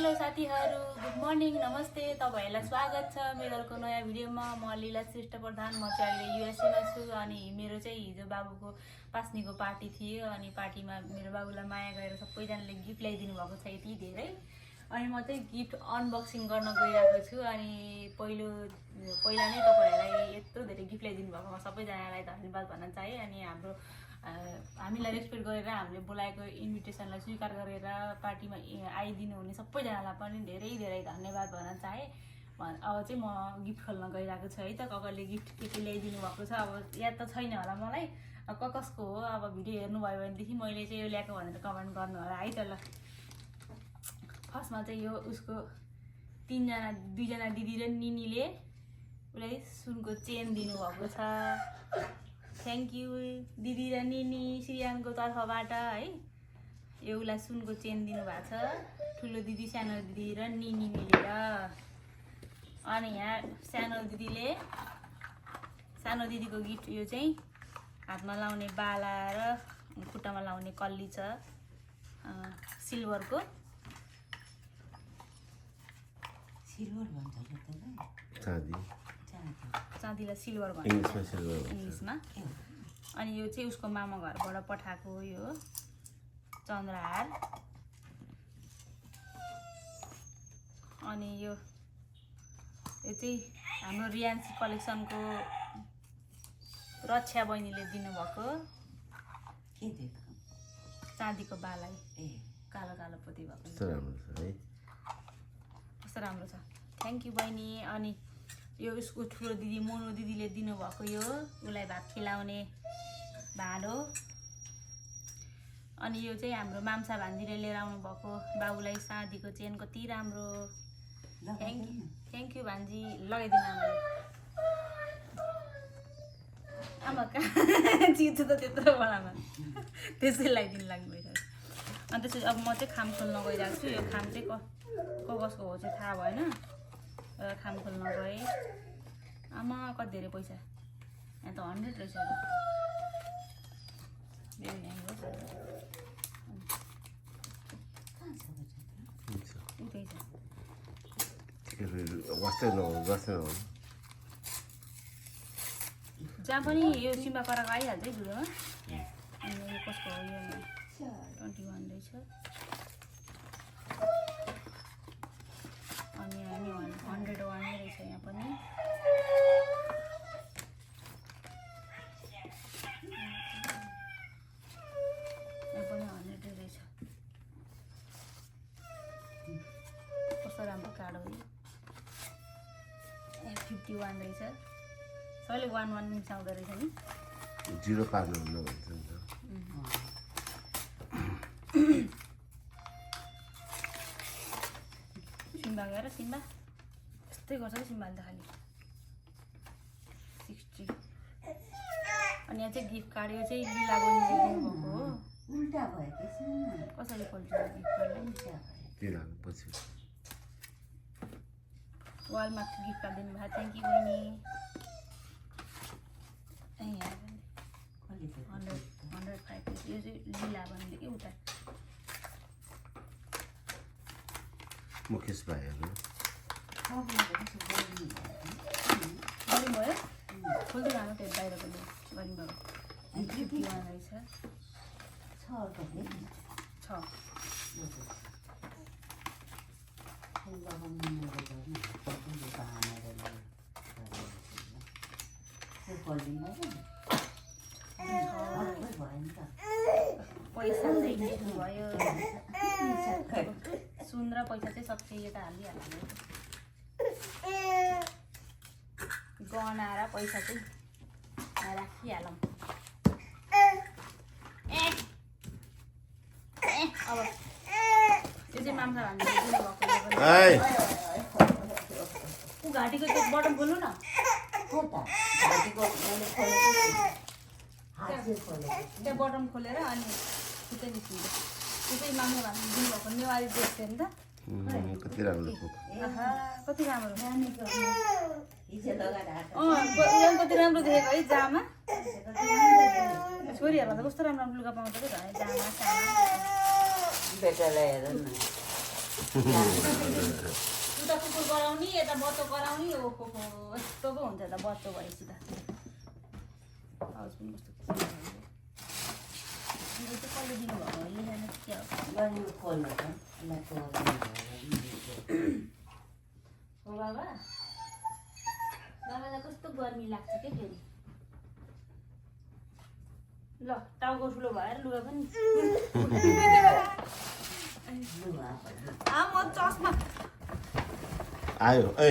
Hello साथीहरु, good morning, नमस्ते। तपाईहरुलाई स्वागत छ मेरो अर्को नयाँ भिडियोमा। म लीला श्रेष्ठ प्रधान। म चाहिँ अहिले युएसए मा छु अनि मेरो चाहिँ हिजो बाबुको पास्नीको पार्टी थियो अनि पार्टीमा मेरो बाबुलाई माया गरेर सबैजनाले गिफ्ट ल्याइदिनु भएको छ यति धेरै। अनि म चाहिँ गिफ्ट अनबक्सिङ गर्न गइरहेको छु अनि पहिला नै तपाईहरुलाई यत्रो धेरै गिफ्ट ल्याइदिनु भएकोमा सबैजनालाई धन्यवाद भन्न चाहे। अनि हामीलाई रेस्पेक्ट गरेर हामीले बोलाएको इन्भिटेसनलाई स्वीकार गरेर पार्टीमा आइदिनु हुने सबैजनालाई पनि धेरै धेरै धन्यवाद भन्न चाहे। अब चाहिँ म गिफ्ट खोल्न गइरहेको छु है त। कसले गिफ्ट के ल्याइदिनु भएको छ अब याद त छैन होला मलाई, कसको हो अब भिडियो हेर्नुभयो भनेदेखि मैले चाहिँ यो ल्याएको भनेर कमेन्ट गर्नु होला है त। ल फर्स्टमा चाहिँ यो उसको दुईजना दिदी र निनीले उसलाई सुनको चेन दिनुभएको छ। थ्याङ्क यू दिदी र निनी श्रीयानको तर्फबाट है। यो उसलाई सुनको चेन दिनुभएको छ ठुलो दिदी सानो दिदी र निनी मिलेर। अनि यहाँ सानो दिदीको गिफ्ट यो चाहिँ हातमा लाउने बाला र खुट्टामा लाउने कल्ली छ सिल्भरको। चाँदीलाई सिल्भर भन्छ इङ्ग्लिसमा। अनि यो चाहिँ उसको मामा घरबाट पठाएको यो चन्द्रहार। अनि यो चाहिँ हाम्रो रियान्सी कलेक्सनको रक्षा बहिनीले दिनुभएको चाँदीको बाला कालो कालो पोती भएको कस्तो राम्रो छ। थ्याङ्क यू बहिनी। अनि यो उसको ठुलो दिदी मोनो दिदीले दिनुभएको यो उसलाई भात खिलाउने भाँडो। अनि यो चाहिँ हाम्रो माम्सा भान्जीले लिएर आउनु भएको बाबुलाई साँधीको चेन कति राम्रो। थ्याङ्क यू भान्जी। लगाइदिनु आमा कहाँ चिज त त्यत्रो बडामा त्यसै लगाइदिनु लाग्नु भइरहेको। अनि त्यसपछि अब म चाहिँ खाम खोल्न गइरहेको छु। यो खाम चाहिँ कसको हो चाहिँ थाहा भएन, खाम खोल्न गएँ। आमा कति धेरै पैसा, यहाँ त 100 रहेछ। जहाँ पनि यो सिम्बा कराएको आइहाल्छ है भिडियोमा। अनि यो कसको हो, यो 21 रहेछ। अनि 101 नै रहेछ यहाँ पनि। यहाँ पनि 100 रहेछ। कस्तो राम्रो कार्ड हो यो। 51 रहेछ। सबैले 1 मिसाउँदो रहेछ नि। 0 पार्नु हुन्न भन्छ नि त। सिम्बा गएर सिम्बा यस्तै गर्छ कि सिम्बाले त खालि 60। अनि यहाँ चाहिँ गिफ्ट कार्ड यो चाहिँ लीला बहिनीले दिनुभएको हो। उल्टा भयो त्यसमा कसरी खोल्छ गिफ्ट कार्डलाई? पछि वालमा गिफ्ट कार्ड दिनुभएको। थ्याङ्क यू बहिनी। 105 यो चाहिँ लीला बहिनीले के उता मुकेश भाइहरू गर्नुभयो। खोल्दै जानु त्यो बाहिरको गर्नुभयो। 51 रहेछ। पैसा चाहिँ भयो, सुन र पैसा चाहिँ सबै यता हालिहाल्नु। गहना र पैसा चाहिँ राखिहालौँ। अब यो चाहिँ माम्सा भान्जीले दिनुभएको। ऊ घाँटीको त्यो बटन खोल्नु न। त्यो बटन खोलेर अनि छिटै निस्किन्छ। त्यो चाहिँ माम्सा भान्जीले दिनुभएको नेवारी ड्रेस थियो नि त। कति राम्रो कति राम्रो हिजो कति राम्रो देखेको है। जामा छोरीहरूलाई त कस्तो राम्रो राम्रो लुगा पाउँछ कि जामा सामा बेटालाई हेर न। उता कुकुर कराउने यता बच्चो कराउने ओहो यस्तो पो हुन्छ त बच्चो भएपछि त आवाज पनि कस्तो कसले दिनुभएको लेखेन के हो गर्नु खोल्नु त हो बाबा बाबालाई कस्तो गर्मी लाग्छ के फेरि ल टाउको ठुलो भएर लुगा पनि म चस्मा आयो ए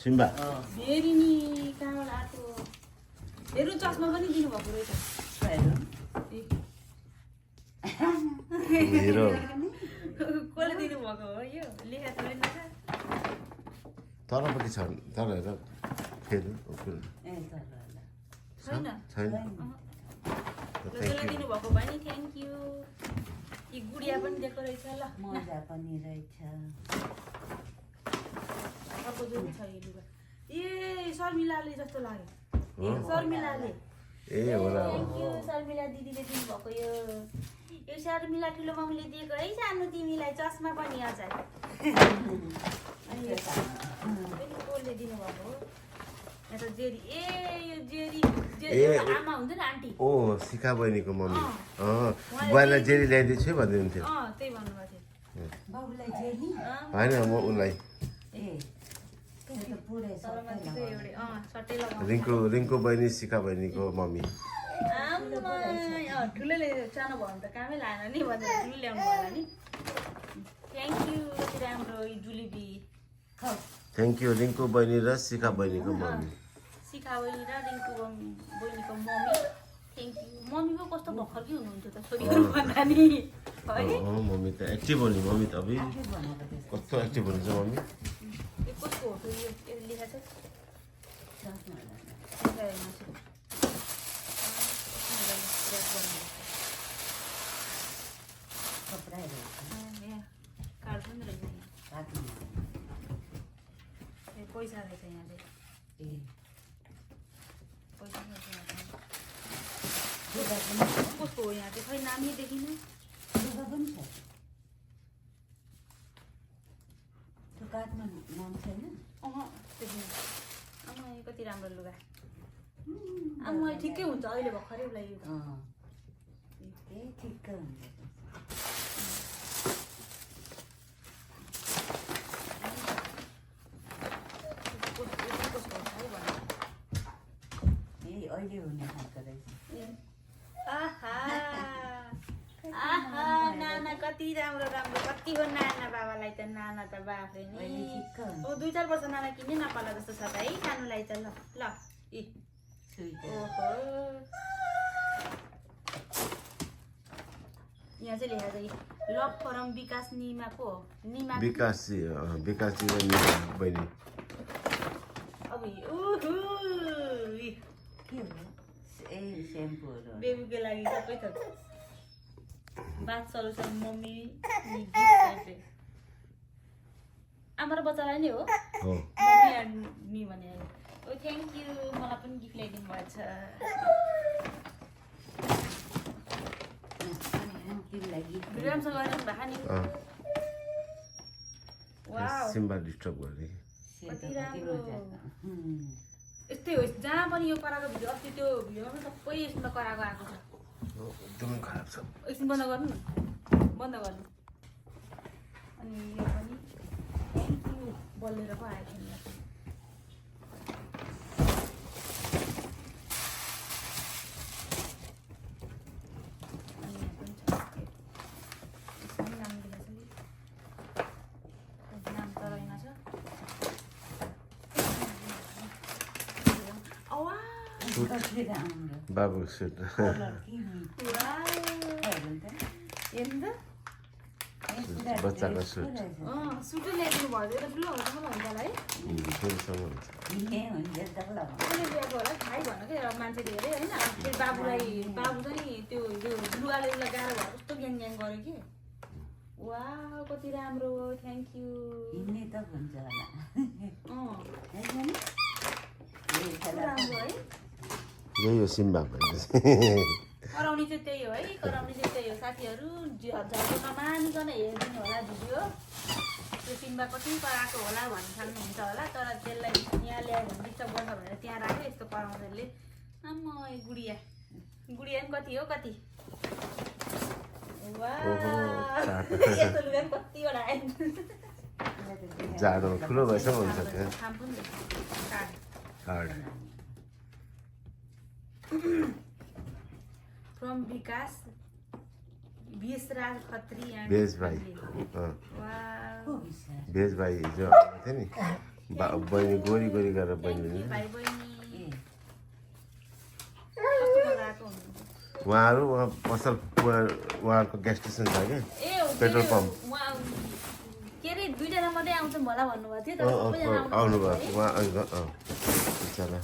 सिम्बा फेरि नि कहाँबाट आएको हेर्नु चस्मा पनि दिनुभएको रहेछ हिरो कसले दिनुभएको हो यो लेखा छैन तलपट्टि छ तर हेर फेरि छैन छैन जसले दिनुभएको भयो नि थ्याङ्क यू यी गुडिया पनि दिएको रहेछ ल मजा पनि रहेछ अर्को जो छ यो लुगा ए शर्मिलाले जस्तो लाग्यो शर्मिलाले ए होला थ्याङ्क यू शर्मिला दिदीले दिनुभएको यो शर्मिला ठुलो मामुले दिएको है सानो तिमीलाई चस्मा पनि हजुर अनि यो कसले दिनुभएको हो यहाँ त जेरी ए यो जेरी आमा हुन्छ नि आन्टी ओ शिखा बहिनीको मम्मी बुवालाई जेरी ल्याइदिन्छु भन्दै हुन्थ्यो त्यही भन्नुभएको थियो बाबुलाई जेली होइन म उनलाई ए त्यो त पुरै सट्टै लगाउँछ रिङ्कु बहिनी शिखा बहिनीको मम्मी ठुलोले सानो भयो भने त कामै लाएन नि भनेर ठुलो ल्याउनु भयो नि थ्याङ्क यू कति राम्रो जुलिबी थ्याङ्क यू रिङ्कु बहिनी र शिखा बहिनीको मम्मी शिखा बहिनी र रिङ्कु बहिनीको मम्मी थ्याङ्क यू मम्मी पो कस्तो भर्खरकै हुनुहुन्थ्यो त छोरीहरू भन्दा नि है मम्मी त एक्टिभ हो नि मम्मी त अबि कस्तो एक्टिभ हुनुहुन्छ मम्मी यो कसको हो यो लेखा छ कार्ड पनि रहेछ यहाँ पैसा रहेछ यहाँ चाहिँ पैसा कसको हो यहाँ चाहिँ खै नामै देखिन पनि छ त्यो कार्डमा नाम छैन देखिन आमा कति राम्रो लुगा आमा ठिकै हुन्छ अहिले भर्खरै उसलाई यो ए ठिक्क हुन्छ अहिले हुने खालको रहेछ नाना कति राम्रो राम्रो कति हो नाना बाबालाई त नाना त बाफ्रे नि 2-4 वर्ष नाना किन्ने नपाला जस्तो छ त है सानोलाई त ल ल ओहो यहाँ चाहिँ लेखा चाहिँ लभ फरम विकास निमाको निमा विकासजी र निमा बहिनी अब ओहो के हो ए सेम्पूहरू बेबीको लागि सबै थोक बात सल्युसन मम्मी आमा र बच्चालाई नै हो मम्मी एन्ड मी भने ओ थ्याङ्क यू मलाई पनि गिफ्ट ल्याइदिनु भएको छ राम्रोसँग गरिदिनु भएको नि वाउ सिम्बा डिस्टर्ब गर्ने कति राम्रो यस्तै हो जहाँ पनि यो कराएको भिडियो अस्ति त्यो भिडियोमा पनि सबै यसमा कराएको आएको छ एकदमै खराब छ एकछिन बन्द गर्नु बन्द गर्नु अनि यो पनि थ्याङ्क यू बल्लेर पो आएको नि अनि यहाँ पनि छ यसमा नाम लेखेको छ नाम त रहेन छ बाबुको सुट बच्चाको सुट सुटै ल्याइदिनु भयो त ठुलो हुन्छ मलाई हुन्छ होला है फेरिसम्म हुन्छ कसले ल्याएको होला थाहै भन क्या मान्छे धेरै होइन फेरि बाबुलाई बाबु चाहिँ त्यो लुगाले उसलाई गाह्रो भयो कस्तो ग्याङ ग्याङ गर्यो कि वा कति राम्रो हो थ्याङ्क यू हिँड्ने त हुन्छ होला राम्रो है यही हो सिम्बा कराउने चाहिँ त्यही हो है कराउने चाहिँ त्यही हो साथीहरू झर्को नमानिकन हेरिदिनु होला भिडियो सिम्बा कति कराएको होला भन्ने थाल्नुहुन्छ होला, तर त्यसलाई यहाँ ल्यायो भने डिस्टर्ब गर्छ भनेर त्यहाँ राख्यो यस्तो कराउँछ त्यसले। आम्मा गुडिया गुडिया पनि कति हो कति यस्तो लुगा पनि कतिवटा आयो जाडो ठुलो भएसम्म हुन्छ त्यो खाम पनि कार्ड फ्रम विकास राज खत्री एन्ड भेज भाइ वाउ भेज भाइ हिजो आएको थियो नि बहिनी गोरी गोरी गरेर बहिनी भाइ बहिनी कस्तो मजा आएको हुनुहुन्छ उहाँहरू वहाँ पसल उहाँहरूको ग्यास स्टेसन छ क्या ए पेट्रोल पम्प के अरे दुईजना मात्रै आउँछ होला भन्नुभएको थियो तर सबैजना आउनुभयो उहाँ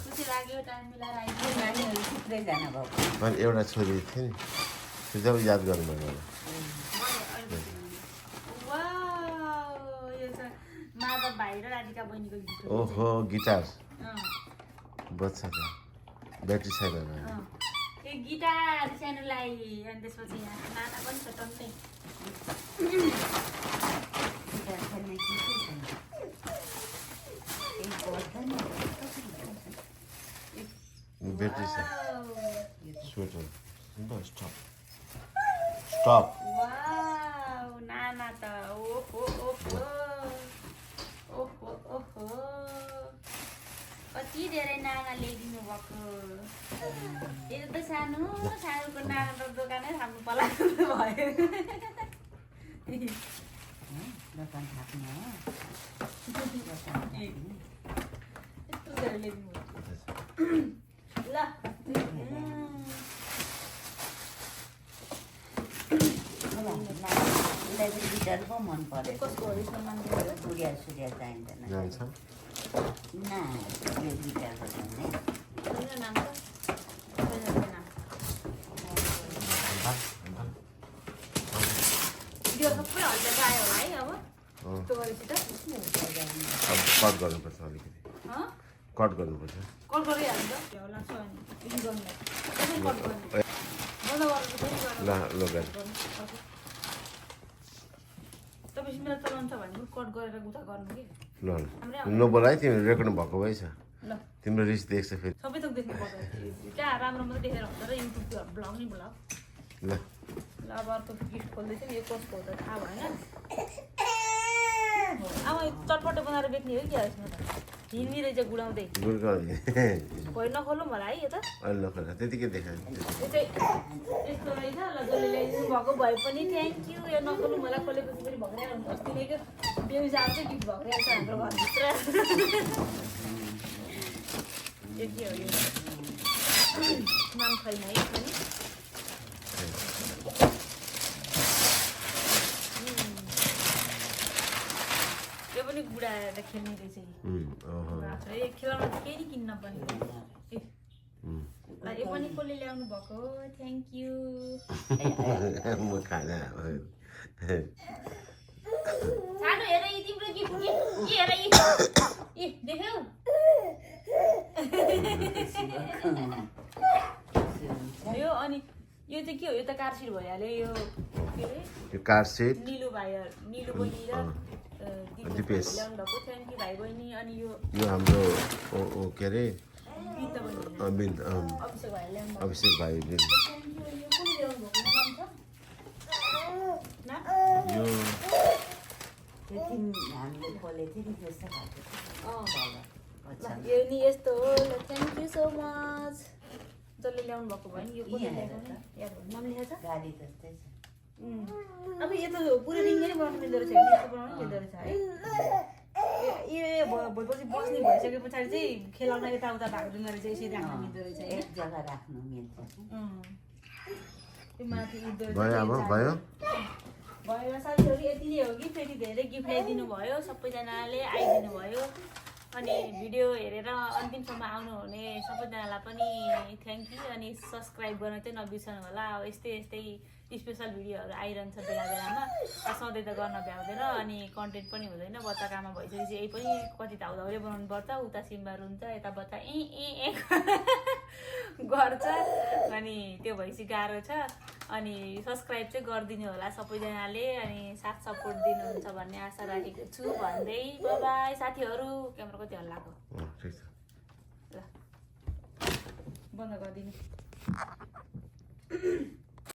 खुसी लाग्यो टाइम मिलाएर आइदियो नानीहरू थुप्रैजना भएको अनि एउटा छोरी थियो नि त्यो जब याद गर्नुभयो मलाई वाउ यो त माधव भाइ र राधिका बहिनीको गीत हो ओहो गिटार अँ बच्चा त ब्याट्री छैन यो गिटार सानोलाई अनि त्यसपछि यहाँ नाना पनि छ टन्नै गिटार खेल्ने कि के छैन केही पर्छ नि ब्याट्री छ wow sweater stop stop wow नाना त ओहो ओहो ओहो ओहो कति धेरै नाना ल्याइदिनु भएको यो त सानो सानोको नाना त दोकानै थाप्नु पर्ला भयो दोकान थाप्ने हो यस्तो धेरै ल्याइदिनु ल उसलाई चाहिँ गिटार पो मन पऱ्यो कसको हो यसमा मान्छे सुर्या सुर्या चाहिँदैन जान्छ ना यो गिटार बजाउने नाम त सबैजनाको नाम भिडियो सबै हल्का आयो होला है अब यस्तो गरेपछि त अब कट गर्नुपर्छ अलिकति कट गर्नुपर्छ कल गरिहाल्छ भ्याउ लाग्छ अनि यदि गर्नुलाई कसरी कट गर्ने बन्द गरेर फेरि ल ल गाडी तपाईँ सिमरा चलाउँछ भने कट गरेर उता गर्नु कि ल नबोला है तिमी रेकर्ड भएको भएछ ल तिम्रो रिस देख्छ फेरि सबै थोक देख्नु पर्छ क्या राम्रो मात्रै देखेर हुन्छ र युट्युबको ब्लग नि ब्लग ल ल अब अर्को गिफ्ट खोल्दैछौँ यो कसको हो त थाहा भएन अब चटपटे बनाएर बेच्ने हो क्या यसमा त हिँड्ने रहेछ गुडाउँदै गुडगाउँ भइ नखोलौँ होला है यो त अहिले नखोला त्यतिकै देखायो यो चाहिँ यस्तो रहेछ ल जसले ल्याइदिनु भएको भए पनि थ्याङ्क यू यो नखोलौँ होला खोलेपछि पनि भग्राएर हुन्छ अस्ति नै बेहुजाहरू चाहिँ गिफ्ट भग्राएर छ हाम्रो घरभित्र यो के हो यो नाम छैन है पनि यो पनि बुढाएर खेल्ने रहेछ यो खेलाउन त केही किन्न पनि ल यो पनि कसले ल्याउनु भएको थ्याङ्क यू म खाना सानो हेर यी तिम्रो गिफ्ट हेर यी देख्यौ यो अनि यो चाहिँ के हो यो त कार सिट भइहाल्यो यो के अरे यो कार सिट निलु बहिनी र दिपेश ल्याउनु भएको थ्याङ्क यू भाइ बहिनी अनि यो हाम्रो के अरे बिन्द बहिनी अभिषेक भाइ ल्याउनु भएको अभिषेक भाइ थ्याङ्क यू यो कसले ल्याउनु भएको नाम छ यो त्यो हामीले खोलेको थियो नि त्यस्तो खालको यो नि यस्तो हो ल थ्याङ्क यू सो मच जसले ल्याउनु भएको भयो नि यो कसले ल्याएको नि याद भयो नाम लेखेको छ गाडी जस्तै छ अब यो त पुरै रिङ्गै बनाउनु मिल्दो रहेछ यस्तो बनाउनु मिल्दो रहेछ है यो भएपछि बस्ने भइसके पछाडि चाहिँ खेलाउन यताउता भाग्नु गरेर चाहिँ यसरी राख्नु मिल्दो रहेछ होइन एक जग्गा राख्नु मिल्छ त्यो माथि उठ्दो भयो अब भयो भयो साथीहरू यति नै हो कि फेरि धेरै गिफ्ट ल्याइदिनु भयो सबैजनाले आइदिनु भयो अनि भिडियो हेरेर अन्तिमसम्म आउनुहुने सबैजनालाई पनि थ्याङ्क यू अनि सब्सक्राइब गर्न चाहिँ नबिर्सनु होला अब यस्तै स्पेसल भिडियोहरू आइरहन्छ बेला बेलामा सधैँ त गर्न भ्याउँदैन अनि कन्टेन्ट पनि हुँदैन बच्चा काममा भइसकेपछि यही पनि कति धाउधाउले बनाउनु पर्छ उता सिम्बा रुन्छ यता बच्चा ए गर्छ अनि त्यो भएपछि गाह्रो छ अनि सब्सक्राइब चाहिँ गरिदिनु होला सबैजनाले अनि साथ सपोर्ट दिनुहुन्छ भन्ने आशा राखेको छु भन्दै बाई साथीहरू क्यामेरा कति हल्लाको ठिक छ ल बन्द गरिदिनु